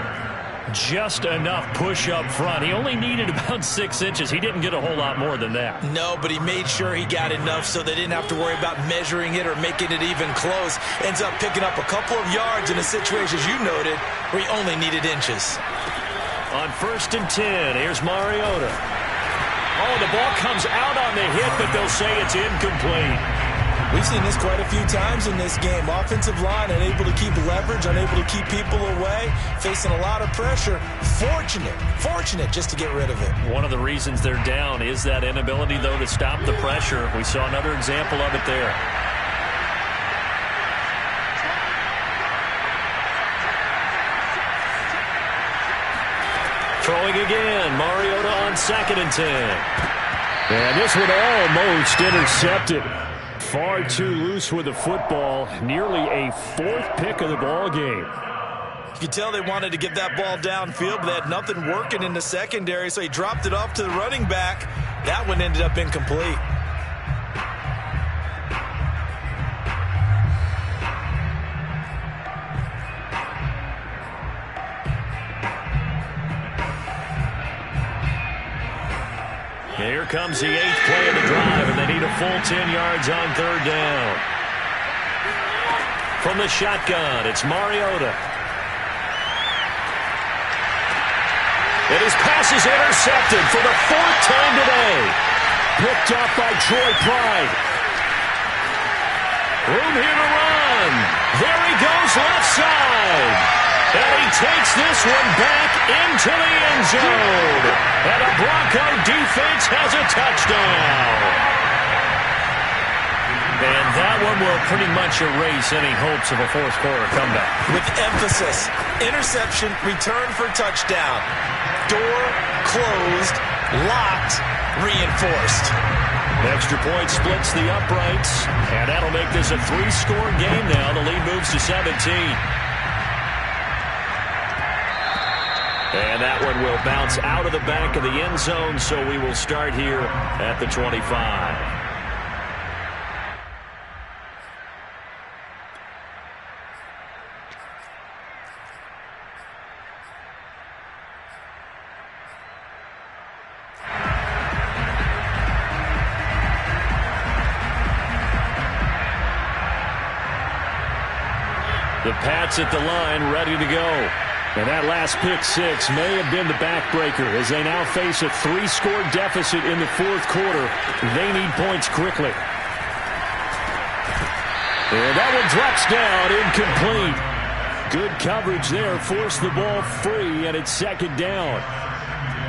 Just enough push up front. He only needed about 6 inches. He didn't get a whole lot more than that. No, but he made sure he got enough so they didn't have to worry about measuring it or making it even close. Ends up picking up a couple of yards in a situation, as you noted, where he only needed inches. On 1st and 10, here's Mariota. Oh, the ball comes out on the hit, but they'll say it's incomplete. We've seen this quite a few times in this game. Offensive line unable to keep leverage, unable to keep people away, facing a lot of pressure. Fortunate just to get rid of it. One of the reasons they're down is that inability, though, to stop the pressure. We saw another example of it there. Throwing again, Mariota on 2nd and 10. And this one almost intercepted. Far too loose with the football. Nearly a 4th pick of the ball game. You could tell they wanted to get that ball downfield, but they had nothing working in the secondary, so he dropped it off to the running back. That one ended up incomplete. Here comes the 8th play of the drive, and they need a full 10 yards on 3rd down. From the shotgun, it's Mariota. And his pass is intercepted for the 4th time today. Picked up by Troy Pride. Room here to run. There he goes left side. And he takes this one back into the end zone. And the Bronco defense has a touchdown. And that one will pretty much erase any hopes of a 4th quarter comeback. With emphasis, interception, return for touchdown. Door closed, locked, reinforced. Extra point splits the uprights. And that'll make this a 3-score game now. The lead moves to 17. And that one will bounce out of the back of the end zone, so we will start here at the 25. The Pats at the line, ready to go. And that last pick 6 may have been the backbreaker as they now face a 3-score deficit in the 4th quarter. They need points quickly. And that one drops down, incomplete. Good coverage there, forced the ball free, and it's 2nd down.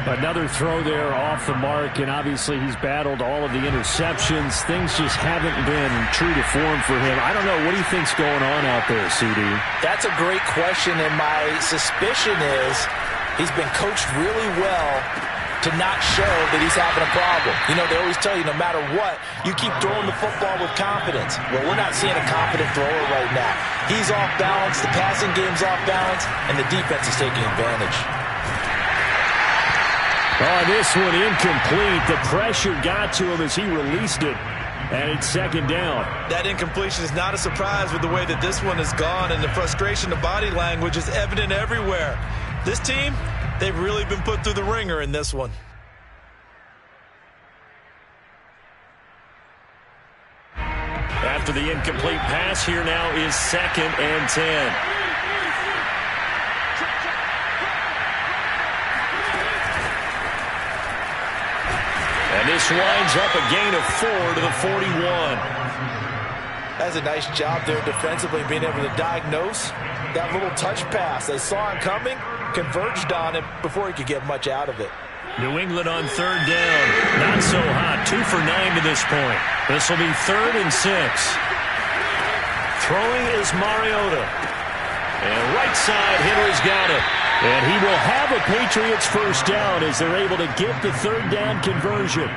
Another throw there off the mark, and obviously he's battled all of the interceptions. Things just haven't been true to form for him. I don't know. What do you think's going on out there, CD? That's a great question, and my suspicion is he's been coached really well to not show that he's having a problem. You know, they always tell you no matter what, you keep throwing the football with confidence. Well, we're not seeing a confident thrower right now. He's off balance, the passing game's off balance, and the defense is taking advantage. Oh, this one incomplete. The pressure got to him as he released it. And it's 2nd down. That incompletion is not a surprise with the way that this one has gone, and the frustration, the body language is evident everywhere. This team, they've really been put through the ringer in this one. After the incomplete pass, here now is 2nd and 10. And this winds up a gain of 4 to the 41. That's a nice job there defensively, being able to diagnose that little touch pass. They saw him coming, converged on it before he could get much out of it. New England on 3rd down. Not so hot. 2 for 9 to this point. This will be 3rd and 6. Throwing is Mariota. And right side, Hitler's got it. And he will have a Patriots 1st down as they're able to get the 3rd down conversion.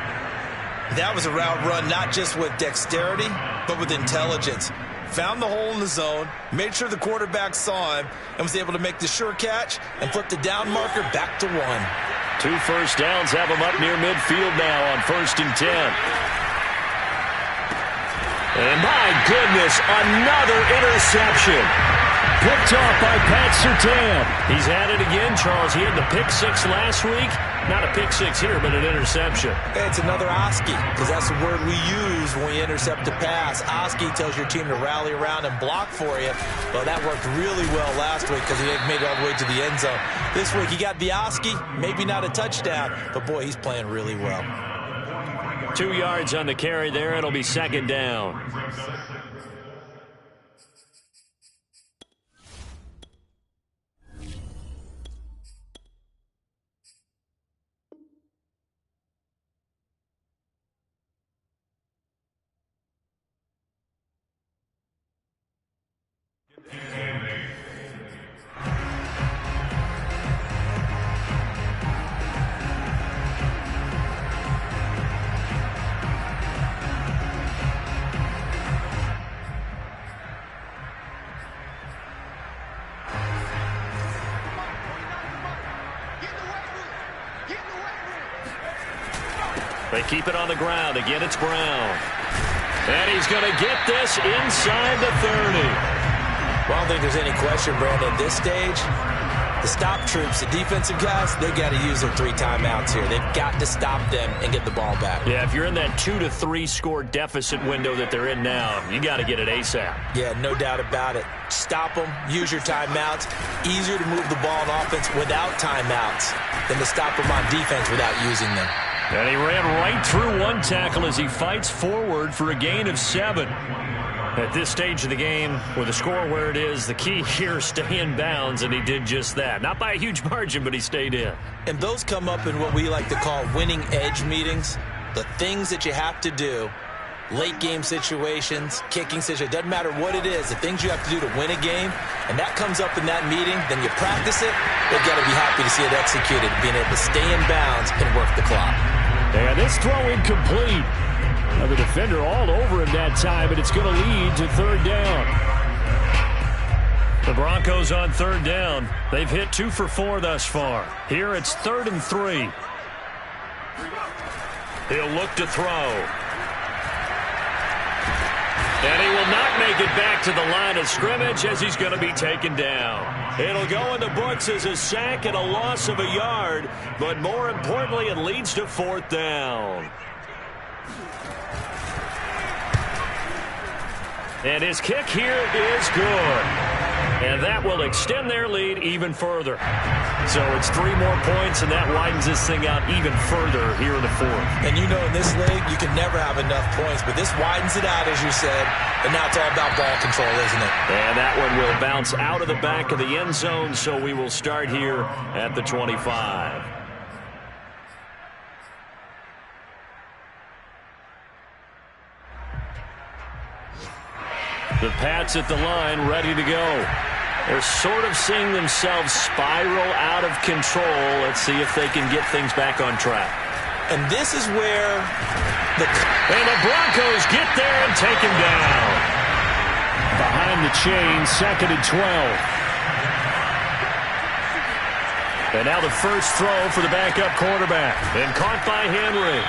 That was a route run not just with dexterity, but with intelligence. Found the hole in the zone, made sure the quarterback saw him, and was able to make the sure catch and flip the down marker back to 1. 2 first downs have him up near midfield now on 1st and 10. And my goodness, another interception. Picked off by Pat Surtain. He's at it again, Charles. He had the pick six last week. Not a pick six here, but an interception. It's another Oski, because that's the word we use when we intercept a pass. Oski tells your team to rally around and block for you. Well, that worked really well last week because he made it all the way to the end zone. This week he got the Oski, maybe not a touchdown, but boy, he's playing really well. 2 yards on the carry there. It'll be second down. They keep it on the ground. Again, it's Brown. And he's going to get this inside the 30. Well, I don't think there's any question, Brandon, at this stage, the stop troops, the defensive guys, they've got to use their 3 timeouts here. They've got to stop them and get the ball back. Yeah, if you're in that 2 to 3 score deficit window that they're in now, you got to get it ASAP. Yeah, no doubt about it. Stop them, use your timeouts. Easier to move the ball on offense without timeouts than to stop them on defense without using them. And he ran right through one tackle as he fights forward for a gain of 7. At this stage of the game, with the score where it is, the key here is stay in bounds, and he did just that. Not by a huge margin, but he stayed in. And those come up in what we like to call winning edge meetings. The things that you have to do, late game situations, kicking situations, doesn't matter what it is, the things you have to do to win a game, and that comes up in that meeting, then you practice it, they've got to be happy to see it executed, being able to stay in bounds and work the clock. And this throw incomplete. Now the defender all over him that time, and it's going to lead to third down. The Broncos on third down. They've hit 2 for 4 thus far. Here it's 3rd and 3. He'll look to throw. And he will not make it back to the line of scrimmage as he's going to be taken down. It'll go in the books as a sack and a loss of a yard, but more importantly, it leads to 4th down. And his kick here is good. And that will extend their lead even further. So it's 3 more points, and that widens this thing out even further here in the 4th. And you know in this league, you can never have enough points, but this widens it out, as you said, and now it's all about ball control, isn't it? And that one will bounce out of the back of the end zone, so we will start here at the 25. The Pats at the line, ready to go. They're sort of seeing themselves spiral out of control. Let's see if they can get things back on track. And this is where the Broncos get there and take him down. Behind the chain, 2nd and 12. And now the first throw for the backup quarterback. And caught by Henry.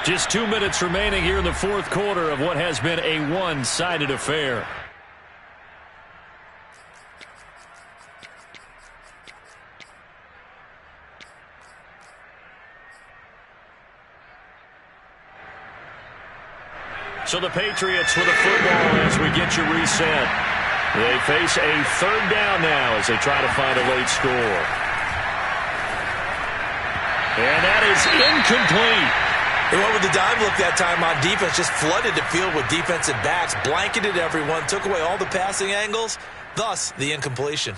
Just 2 minutes remaining here in the 4th quarter of what has been a one-sided affair. So the Patriots with a football as we get you reset. They face a 3rd down now as they try to find a late score. And that is incomplete. They went with the dime look that time on defense, just flooded the field with defensive backs, blanketed everyone, took away all the passing angles, thus the incompletion.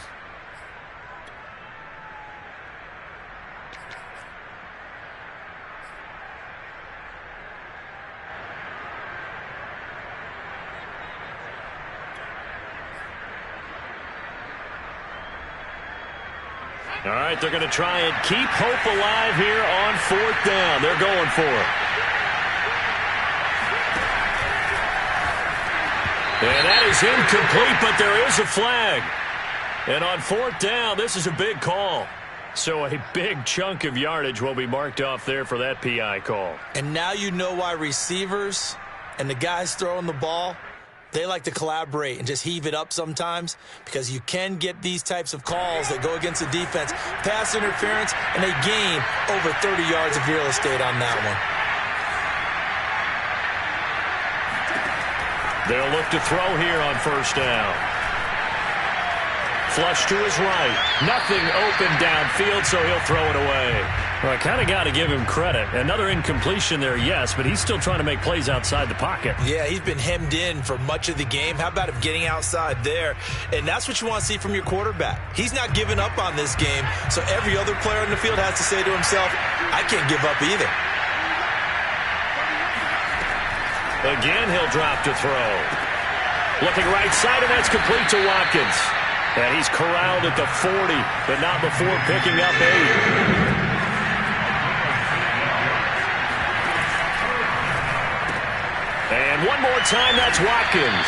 All right, they're going to try and keep hope alive here on 4th down. They're going for it. And that is incomplete, but there is a flag. And on 4th down, this is a big call. So a big chunk of yardage will be marked off there for that PI call. And now you know why receivers and the guys throwing the ball, They like to collaborate and just heave it up sometimes because you can get these types of calls that go against the defense, pass interference, and they gain over 30 yards of real estate on that one. They'll look to throw here on first down. Flush to his right. Nothing open downfield, so he'll throw it away. Well, I kind of got to give him credit. Another incompletion there, yes, but he's still trying to make plays outside the pocket. Yeah, he's been hemmed in for much of the game. How about him getting outside there? And that's what you want to see from your quarterback. He's not giving up on this game, so every other player in the field has to say to himself, I can't give up either. Again, he'll drop to throw. Looking right side, and that's complete to Watkins. And he's corralled at the 40, but not before picking up 8. And one more time, that's Watkins.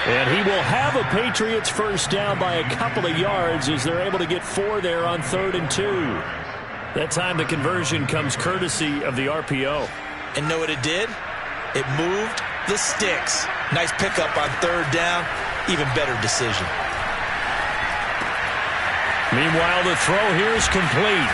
And he will have a Patriots first down by a couple of yards as they're able to get 4 there on 3rd and 2. That time the conversion comes courtesy of the RPO. And know what it did? It moved the sticks. Nice pickup on 3rd down. Even better decision. Meanwhile, the throw here is complete.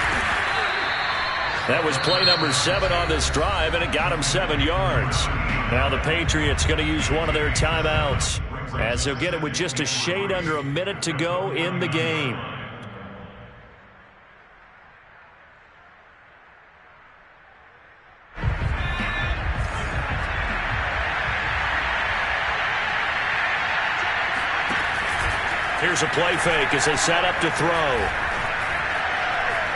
That was play number 7 on this drive, and it got him 7 yards. Now the Patriots going to use one of their timeouts as they'll get it with just a shade under a minute to go in the game. Here's a play fake as they set up to throw.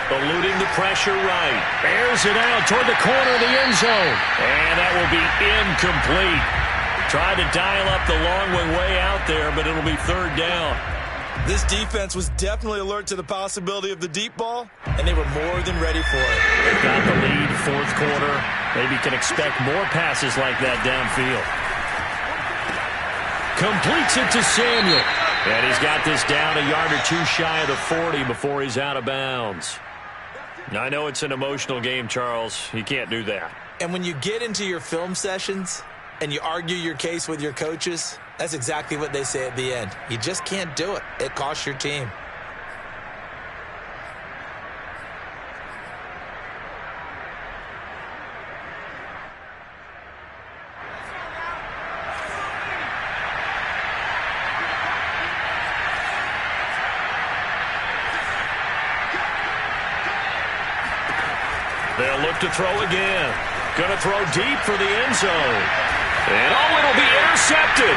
Eluding the pressure right. Airs it out toward the corner of the end zone. And that will be incomplete. Tried to dial up the long way out there, but it'll be 3rd down. This defense was definitely alert to the possibility of the deep ball, and they were more than ready for it. They've got the lead, 4th quarter. Maybe can expect more passes like that downfield. Completes it to Samuel. And he's got this down a yard or 2 shy of the 40 before he's out of bounds. I know it's an emotional game, Charles. You can't do that. And when you get into your film sessions and you argue your case with your coaches, that's exactly what they say at the end. You just can't do it. It costs your team. They'll look to throw again. Going to throw deep for the end zone. And it'll be intercepted.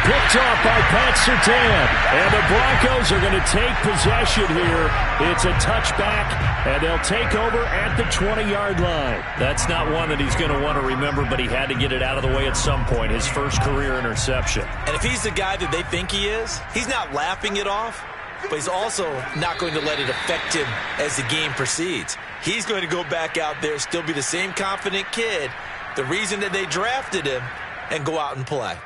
Picked off by Pat Surtain. And the Broncos are going to take possession here. It's a touchback, and they'll take over at the 20-yard line. That's not one that he's going to want to remember, but he had to get it out of the way at some point. His first career interception. And if he's the guy that they think he is, he's not laughing it off, but he's also not going to let it affect him as the game proceeds. He's going to go back out there, still be the same confident kid, the reason that they drafted him, and go out and play.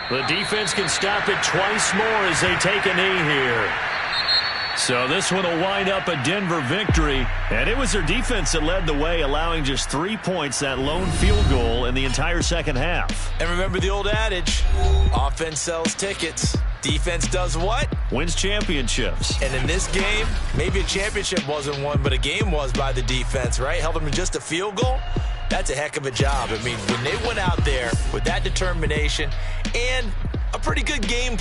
The defense can stop it twice more as they take a knee here. So this one will wind up a Denver victory. And it was their defense that led the way, allowing just 3 points, that lone field goal in the entire second half. And remember the old adage, offense sells tickets. Defense does what? Wins championships. And in this game, maybe a championship wasn't won, but a game was by the defense, right? Held them to just a field goal. That's a heck of a job. I mean, when they went out there with that determination and a pretty good game plan,